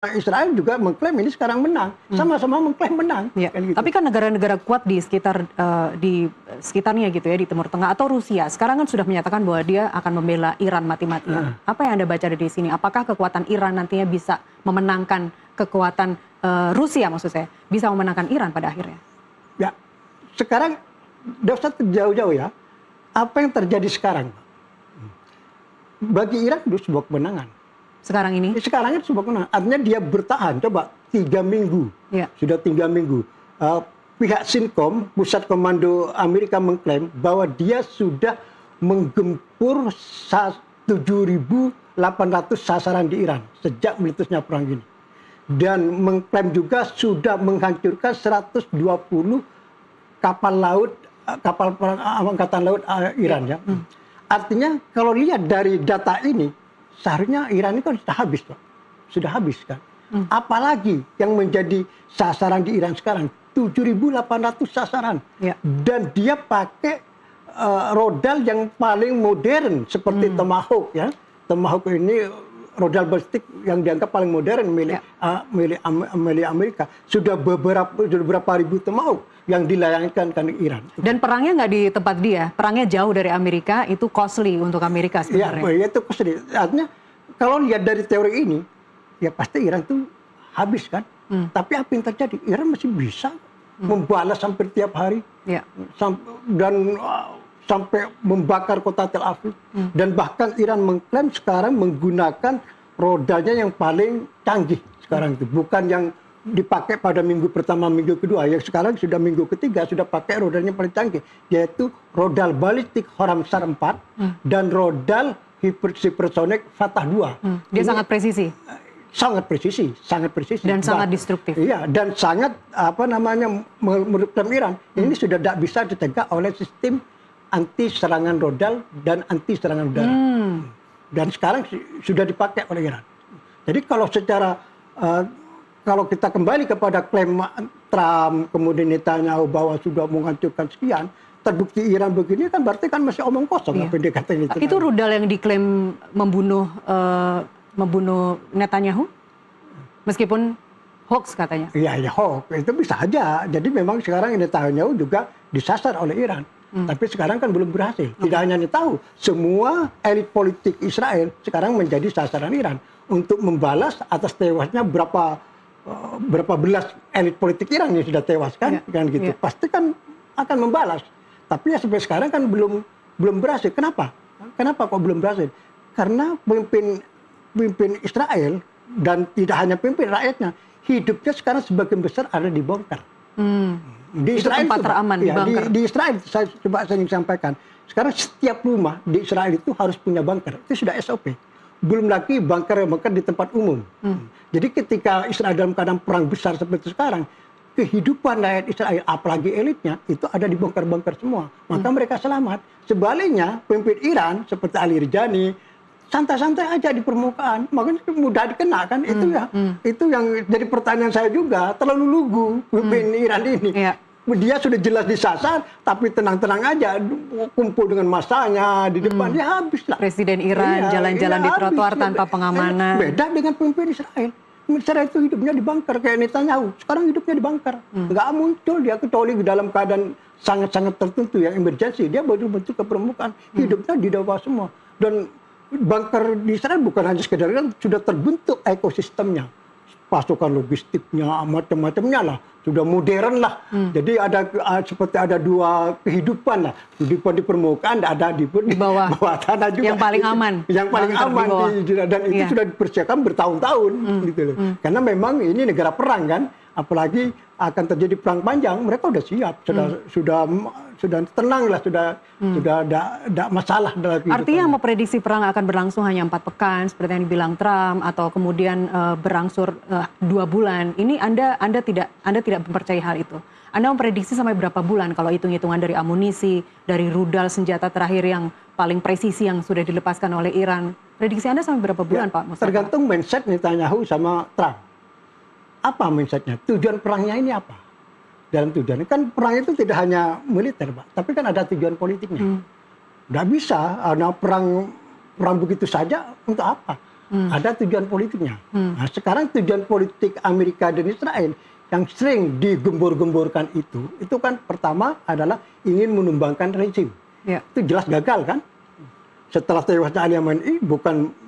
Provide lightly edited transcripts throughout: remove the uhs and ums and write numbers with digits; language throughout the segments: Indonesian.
Israel juga mengklaim ini sekarang menang, sama-sama mengklaim menang. Ya. Kan gitu. Tapi kan negara-negara kuat di sekitarnya gitu ya, di Timur Tengah atau Rusia sekarang kan sudah menyatakan bahwa dia akan membela Iran mati-matian. Apa yang Anda baca dari sini? Apakah kekuatan Iran nantinya bisa memenangkan kekuatan Rusia, maksud saya, bisa memenangkan Iran pada akhirnya? Ya, sekarang tidak usah jauh-jauh ya. Apa yang terjadi sekarang? Bagi Iran itu sebuah kemenangan. Sekarang ini? Sekarang itu sebuah kemenangan. Artinya dia bertahan. Coba 3 minggu. Ya. Sudah 3 minggu. Pihak Sincom, Pusat Komando Amerika mengklaim bahwa dia sudah menggempur 7.800 sasaran di Iran sejak meletusnya perang ini. Dan mengklaim juga sudah menghancurkan 120 kapal laut, kapal perang angkatan laut Iran ya. Artinya kalau lihat dari data ini, seharusnya Iran itu kan sudah habis, Pak. Sudah habis kan. Apalagi yang menjadi sasaran di Iran sekarang 7.800 sasaran. Ya. Dan dia pakai rodal yang paling modern seperti Tomahawk ya. Tomahawk ini rodal balistik yang dianggap paling modern milik Amerika. Sudah beberapa ribu Tomahawk yang dilayangkan ke Iran. Dan perangnya nggak di tempat dia, perangnya jauh dari Amerika, itu costly untuk Amerika sebenarnya. Ya, itu costly. Artinya kalau lihat dari teori ini, ya pasti Iran itu habis kan. Tapi apa yang terjadi? Iran masih bisa membalas hampir tiap hari. Ya. Dan sampai membakar kota Tel Aviv. Dan bahkan Iran mengklaim sekarang menggunakan rodanya yang paling canggih sekarang itu. Bukan yang dipakai pada minggu pertama, minggu kedua. Yang sekarang sudah minggu ketiga sudah pakai rodanya paling canggih. Yaitu rodal balistik Horamsar 4 dan rodal hipersonik Fatah 2. Dia sangat presisi. Sangat presisi, sangat presisi. Dan sangat destruktif. Iya, dan sangat menurut Iran ini sudah tidak bisa dicegah oleh sistem anti serangan rodal dan anti serangan udara. Dan sekarang sudah dipakai oleh Iran. Jadi kalau secara kalau kita kembali kepada klaim Trump, kemudian Netanyahu bahwa sudah menghancurkan sekian, terbukti Iran begini kan berarti kan masih omong kosong. Apa yang dikatakan itu. Itu rudal yang diklaim membunuh Netanyahu? Meskipun hoax katanya. Iya, hoax. Itu bisa aja. Jadi memang sekarang Netanyahu juga disasar oleh Iran. Tapi sekarang kan belum berhasil. Tidak hanya Netanyahu, semua elit politik Israel sekarang menjadi sasaran Iran untuk membalas atas tewasnya berapa belas elit politik Iran yang sudah tewas kan, kan gitu. Pasti kan akan membalas. Tapi ya sampai sekarang kan belum berhasil. Kenapa? Kenapa kok belum berhasil? Karena pemimpin Israel dan tidak hanya pemimpin rakyatnya, hidupnya sekarang sebagian besar ada di bunker. Di Israel tempat teraman di bunker. Di Israel saya ingin sampaikan. Sekarang setiap rumah di Israel itu harus punya bunker. Itu sudah SOP. Belum lagi bunker di tempat umum. Jadi ketika Israel dalam keadaan perang besar seperti sekarang, kehidupan rakyat Israel, apalagi elitnya, itu ada di bunker-bunker semua. Maka mereka selamat. Sebaliknya, pemimpin Iran seperti Ali Rijani, santai-santai aja di permukaan. Makanya mudah dikena kan. Itu yang jadi pertanyaan saya juga. Terlalu lugu pemimpin Iran ini. Dia sudah jelas disasar, tapi tenang-tenang aja, kumpul dengan masanya di depan, dia habis lah. Presiden Iran jalan-jalan di trotoar tanpa pengamanan. Beda dengan pemimpin Israel. Israel itu hidupnya di bunker kayak Netanyahu. Sekarang hidupnya di bunker. Nggak muncul dia kecuali dalam keadaan sangat-sangat tertentu yang emergensi. Dia baru bentuk ke permukaan. Hidupnya di bawah semua. Dan bunker di Israel bukan hanya sekedar kan, sudah terbentuk ekosistemnya. Pasukan logistiknya, macam-macamnya lah. Sudah modern lah. Jadi ada seperti ada dua kehidupan lah. Kehidupan di permukaan, ada di bawah tanah juga. Yang paling aman. Yang paling aman. Dan itu sudah dipersiapkan bertahun-tahun. Gitu loh. Karena memang ini negara perang kan. Apalagi akan terjadi perang panjang, mereka sudah siap, sudah tenang lah, sudah ada masalah dalam kehidupan. Artinya memprediksi perang akan berlangsung hanya 4 pekan, seperti yang dibilang Trump, atau kemudian berangsur 2 bulan. Ini Anda tidak mempercayai hal itu. Anda memprediksi sampai berapa bulan kalau hitung-hitungan dari amunisi, dari rudal senjata terakhir yang paling presisi yang sudah dilepaskan oleh Iran. Prediksi Anda sampai berapa bulan, Pak Mustafa? Tergantung mindset Netanyahu sama Trump. Apa mindsetnya? Tujuan perangnya ini apa? Dalam tujuan kan perang itu tidak hanya militer, Pak, tapi kan ada tujuan politiknya. Nggak bisa, perang begitu saja untuk apa? ada tujuan politiknya. Nah, sekarang tujuan politik Amerika dan Israel yang sering digembor-gemborkan itu kan pertama adalah ingin menumbangkan rezim. Itu jelas gagal kan? Setelah tewasnya Ali Khamenei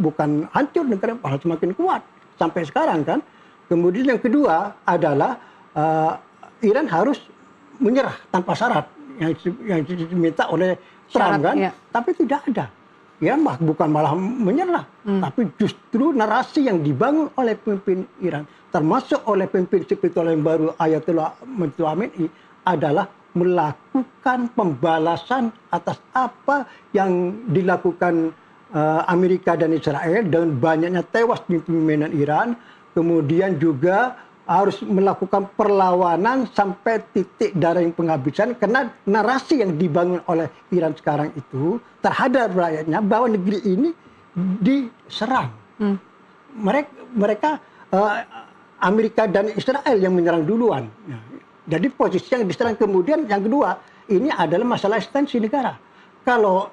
bukan hancur negara, malah semakin kuat sampai sekarang kan. Kemudian yang kedua adalah Iran harus menyerah tanpa syarat yang diminta oleh Trump kan, tapi tidak ada. Iran bukan malah menyerah, tapi justru narasi yang dibangun oleh pemimpin Iran, termasuk oleh pemimpin spiritual yang baru Ayatollah Khamenei, adalah melakukan pembalasan atas apa yang dilakukan Amerika dan Israel dengan banyaknya tewas di pimpinan Iran, kemudian juga harus melakukan perlawanan sampai titik darah yang penghabisan, karena narasi yang dibangun oleh Iran sekarang itu terhadap rakyatnya bahwa negeri ini diserang. Mereka Amerika dan Israel yang menyerang duluan. Jadi posisi yang diserang. Kemudian yang kedua, ini adalah masalah eksistensi negara. Kalau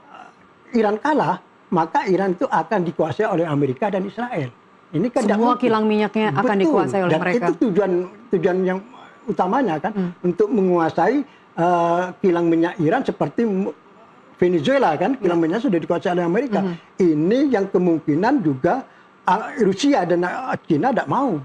Iran kalah, maka Iran itu akan dikuasai oleh Amerika dan Israel. Ini kan semua kilang minyaknya akan dikuasai oleh mereka. Itu tujuan yang utamanya kan, untuk menguasai kilang minyak Iran seperti Venezuela kan, kilang minyak sudah dikuasai oleh Amerika. Ini yang kemungkinan juga Rusia dan China tidak mau.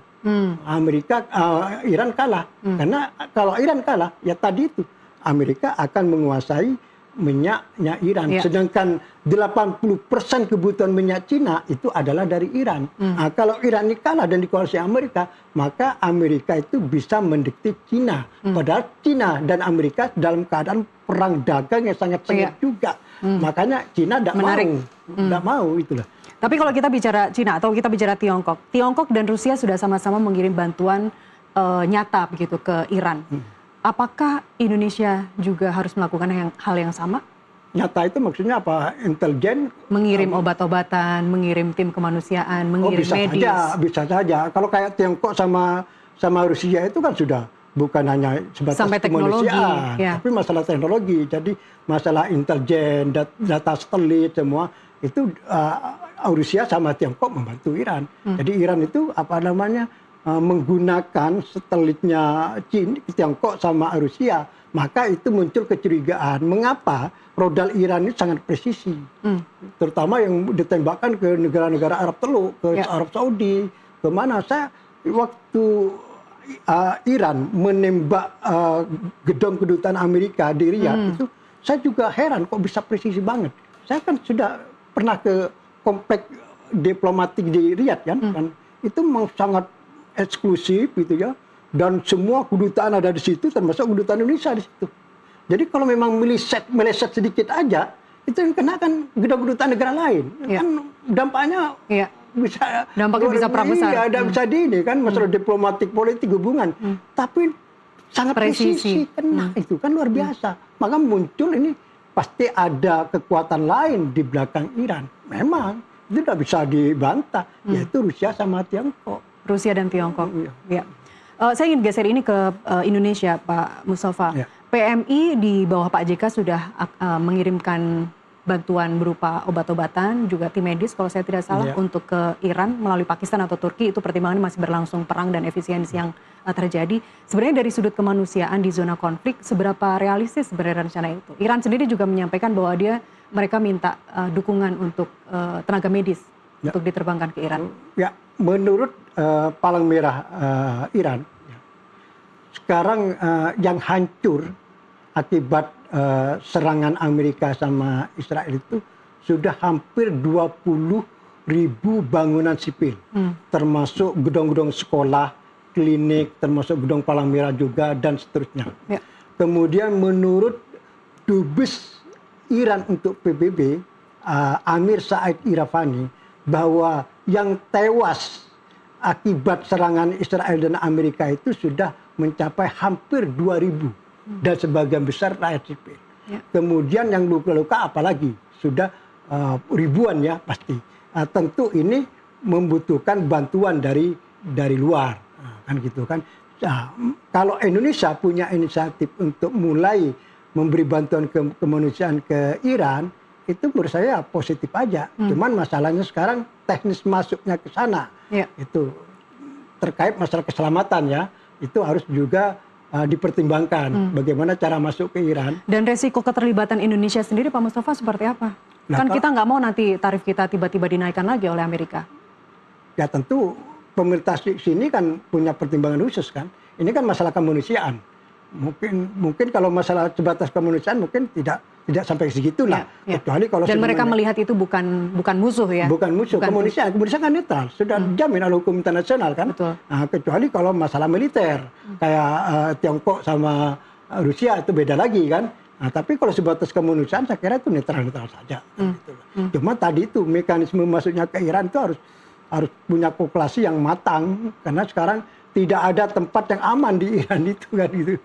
Iran kalah. Karena kalau Iran kalah, ya tadi itu Amerika akan menguasai minyaknya Iran. Sedangkan 80% kebutuhan minyak Cina itu adalah dari Iran. Nah, kalau Iran ini kalah dan dikuasai Amerika, maka Amerika itu bisa mendikte Cina. Padahal Cina dan Amerika dalam keadaan perang dagang yang sangat sengit juga. Makanya Cina tidak mau itulah. Tapi kalau kita bicara Cina atau kita bicara Tiongkok dan Rusia sudah sama-sama mengirim bantuan nyata begitu ke Iran. Apakah Indonesia juga harus melakukan hal yang sama? Nyata itu maksudnya apa? Intelijen? Mengirim obat-obatan, mengirim tim kemanusiaan, mengirim medis. Bisa saja. Kalau kayak Tiongkok sama Rusia itu kan sudah bukan hanya sebatas kemanusiaan, tapi masalah teknologi. Jadi masalah intelijen, data satelit semua itu Rusia sama Tiongkok membantu Iran. Jadi Iran itu menggunakan satelitnya Tiongkok sama Rusia, maka itu muncul kecurigaan. Mengapa rodal Iran ini sangat presisi, terutama yang ditembakkan ke negara-negara Arab Teluk, ke Arab Saudi, kemana? Saya waktu Iran menembak gedung kedutaan Amerika di Riyadh itu, saya juga heran kok bisa presisi banget. Saya kan sudah pernah ke komplek diplomatik di Riyadh kan, itu memang sangat eksklusif gitu ya, dan semua kedutaan ada di situ, termasuk kedutaan Indonesia di situ. Jadi kalau memang meleset sedikit aja, itu yang kena kan gedung-kedutaan negara lain, kan dampaknya bisa perang besar. Ada bisa ini kan masalah diplomatik politik hubungan, tapi sangat presisi kena itu kan luar biasa. Maka muncul ini pasti ada kekuatan lain di belakang Iran. Memang itu tidak bisa dibantah, yaitu Rusia sama Tiongkok. Rusia dan Tiongkok. Saya ingin geser ini ke Indonesia, Pak Mustafa. PMI di bawah Pak JK sudah mengirimkan bantuan berupa obat-obatan, juga tim medis kalau saya tidak salah, untuk ke Iran melalui Pakistan atau Turki. Itu pertimbangan masih berlangsung perang dan efisiensi yang terjadi. Sebenarnya dari sudut kemanusiaan di zona konflik, seberapa realistis sebenarnya rencana itu? Iran sendiri juga menyampaikan bahwa mereka minta dukungan untuk tenaga medis untuk diterbangkan ke Iran. Ya, menurut Palang Merah Iran, sekarang yang hancur akibat serangan Amerika sama Israel itu sudah hampir 20.000 bangunan sipil, termasuk gedung-gedung sekolah, klinik, termasuk gedung Palang Merah juga, dan seterusnya. Kemudian menurut Dubes Iran untuk PBB, Amir Said Irafani, bahwa yang tewas akibat serangan Israel dan Amerika itu sudah mencapai hampir 2.000. Dan sebagian besar rakyat sipil. Kemudian yang luka-luka apalagi sudah ribuan ya pasti. Tentu ini membutuhkan bantuan dari luar, kan gitu kan. Nah, kalau Indonesia punya inisiatif untuk mulai memberi bantuan kemanusiaan ke Iran, itu menurut saya positif aja. Cuman masalahnya sekarang teknis masuknya ke sana. Itu terkait masalah keselamatan ya, itu harus juga dipertimbangkan bagaimana cara masuk ke Iran. Dan resiko keterlibatan Indonesia sendiri Pak Mustafa seperti apa? Nah, kan kita nggak mau nanti tarif kita tiba-tiba dinaikkan lagi oleh Amerika. Ya tentu pemerintah sini kan punya pertimbangan khusus kan. Ini kan masalah kemanusiaan. Mungkin kalau masalah sebatas kemanusiaan mungkin tidak sampai segitulah. Kecuali kalau dan mereka melihat itu bukan musuh ya. Bukan musuh, kemanusiaan kan netral, sudah dijamin oleh hukum internasional kan. Nah, kecuali kalau masalah militer kayak Tiongkok sama Rusia itu beda lagi kan. Nah, tapi kalau sebatas kemanusiaan saya kira itu netral saja. Cuma tadi itu mekanisme masuknya ke Iran itu harus punya kalkulasi yang matang karena sekarang tidak ada tempat yang aman di Iran itu kan gitu.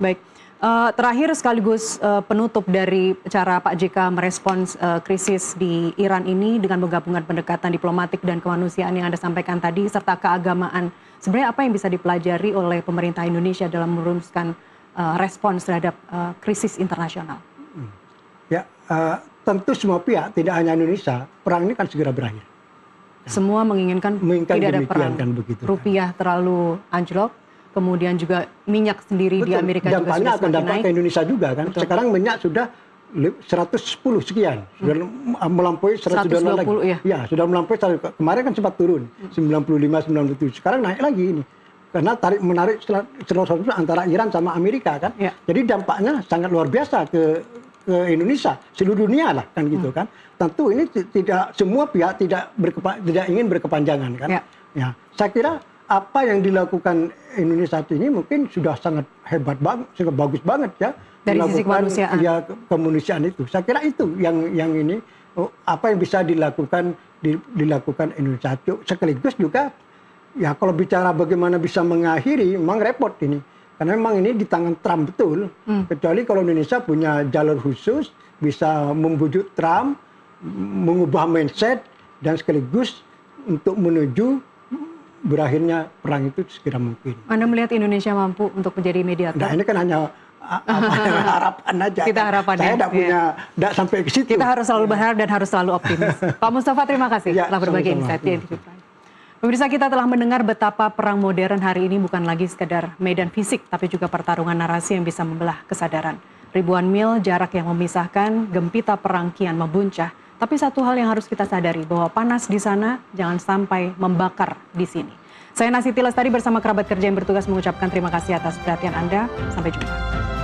Baik. Terakhir sekaligus penutup dari cara Pak JK merespons krisis di Iran ini dengan menggabungkan pendekatan diplomatik dan kemanusiaan yang Anda sampaikan tadi serta keagamaan. Sebenarnya apa yang bisa dipelajari oleh pemerintah Indonesia dalam merumuskan respons terhadap krisis internasional? Ya, tentu semua pihak, tidak hanya Indonesia, perang ini kan segera berakhir. Semua menginginkan tidak ada perang, kan begitu, rupiah terlalu anjlok, kemudian juga minyak sendiri di Amerika juga dampaknya akan dampak ke Indonesia juga kan. Sekarang minyak sudah 110 sekian, sudah melampaui 100 dolar lagi. Ya, sudah melampaui, kemarin kan sempat turun 95, 97, sekarang naik lagi ini. Karena tarik menarik seluruh antara Iran sama Amerika kan. Jadi dampaknya sangat luar biasa ke Indonesia, seluruh dunia lah kan gitu kan. Tentu ini tidak semua pihak tidak ingin berkepanjangan kan. Ya, saya kira apa yang dilakukan Indonesia ini mungkin sudah sangat hebat banget, sangat bagus banget ya. Dari sisi kemanusiaan. Ya, kemanusiaan itu. Saya kira itu yang ini apa yang bisa dilakukan Indonesia. Sekaligus juga ya kalau bicara bagaimana bisa mengakhiri, memang repot ini. Karena memang ini di tangan Trump betul. Kecuali kalau Indonesia punya jalur khusus, bisa membujuk Trump, mengubah mindset, dan sekaligus untuk menuju berakhirnya perang itu segera mungkin. Anda melihat Indonesia mampu untuk menjadi mediator? Nah, ini kan hanya harapan aja. Kita harapan. Saya tidak sampai ke situ. Kita harus selalu berharap dan harus selalu optimis. Pak Mustafa, terima kasih telah berbagi insight di NTV Prime. Pemirsa, kita telah mendengar betapa perang modern hari ini bukan lagi sekedar medan fisik, tapi juga pertarungan narasi yang bisa membelah kesadaran. Ribuan mil jarak yang memisahkan, gempita perang kian membuncah. Tapi satu hal yang harus kita sadari, bahwa panas di sana jangan sampai membakar di sini. Saya Nasiti Lestari bersama kerabat kerja yang bertugas mengucapkan terima kasih atas perhatian Anda. Sampai jumpa.